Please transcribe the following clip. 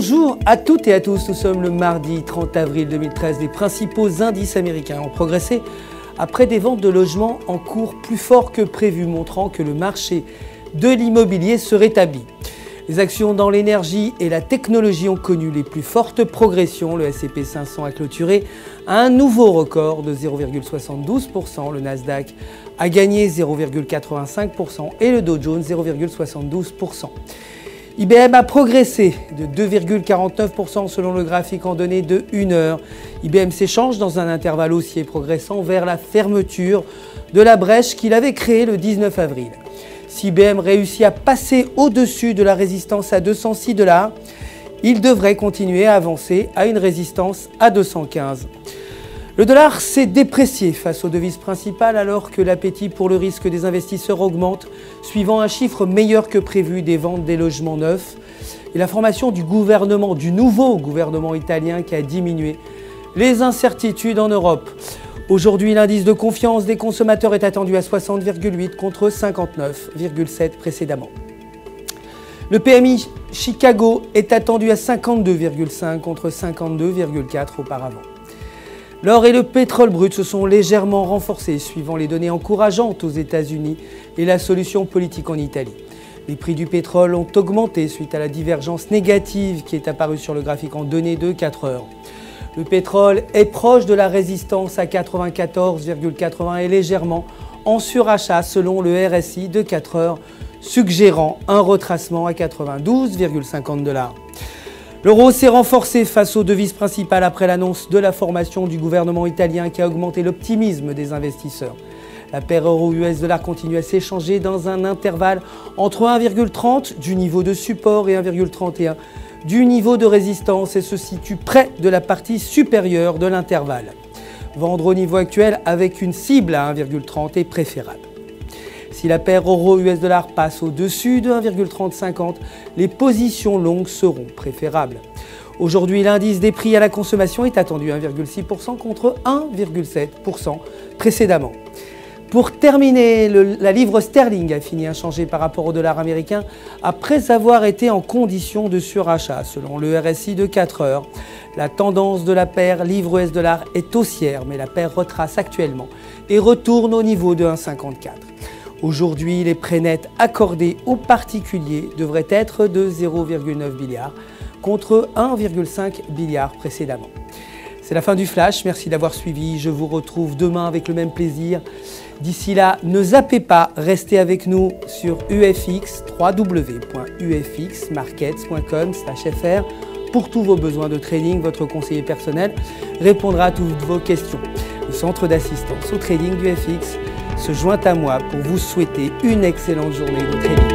Bonjour à toutes et à tous, nous sommes le mardi 30 avril 2013. Les principaux indices américains ont progressé après des ventes de logements en cours plus forts que prévu, montrant que le marché de l'immobilier se rétablit. Les actions dans l'énergie et la technologie ont connu les plus fortes progressions. Le S&P 500 a clôturé à un nouveau record de 0,72%. Le Nasdaq a gagné 0,85% et le Dow Jones 0,72%. IBM a progressé de 2,49% selon le graphique en données de 1 heure. IBM s'échange dans un intervalle haussier progressant vers la fermeture de la brèche qu'il avait créée le 19 avril. Si IBM réussit à passer au-dessus de la résistance à 206 $, il devrait continuer à avancer à une résistance à 215. Le dollar s'est déprécié face aux devises principales alors que l'appétit pour le risque des investisseurs augmente, suivant un chiffre meilleur que prévu des ventes des logements neufs et la formation du nouveau gouvernement italien qui a diminué les incertitudes en Europe. Aujourd'hui, l'indice de confiance des consommateurs est attendu à 60,8 contre 59,7 précédemment. Le PMI Chicago est attendu à 52,5 contre 52,4 auparavant. L'or et le pétrole brut se sont légèrement renforcés, suivant les données encourageantes aux États-Unis et la solution politique en Italie. Les prix du pétrole ont augmenté suite à la divergence négative qui est apparue sur le graphique en données de 4 heures. Le pétrole est proche de la résistance à 94,80 et légèrement en surachat selon le RSI de 4 heures, suggérant un retracement à 92,50 $. L'euro s'est renforcé face aux devises principales après l'annonce de la formation du gouvernement italien qui a augmenté l'optimisme des investisseurs. La paire euro-US dollar continue à s'échanger dans un intervalle entre 1,30 du niveau de support et 1,31 du niveau de résistance et se situe près de la partie supérieure de l'intervalle. Vendre au niveau actuel avec une cible à 1,30 est préférable. Si la paire euro-US dollar passe au-dessus de 1,3050, les positions longues seront préférables. Aujourd'hui, l'indice des prix à la consommation est attendu à 1,6% contre 1,7% précédemment. Pour terminer, la livre sterling a fini inchangée par rapport au dollar américain après avoir été en condition de surachat selon le RSI de 4 heures. La tendance de la paire livre US dollar est haussière, mais la paire retrace actuellement et retourne au niveau de 1,54. Aujourd'hui, les prêts nets accordés aux particuliers devraient être de 0,9 milliards contre 1,5 milliard précédemment. C'est la fin du Flash, merci d'avoir suivi, je vous retrouve demain avec le même plaisir. D'ici là, ne zappez pas, restez avec nous sur UFX, www.ufxmarkets.com/fr pour tous vos besoins de trading. Votre conseiller personnel répondra à toutes vos questions. Le centre d'assistance au trading du FX se joint à moi pour vous souhaiter une excellente journée de trading.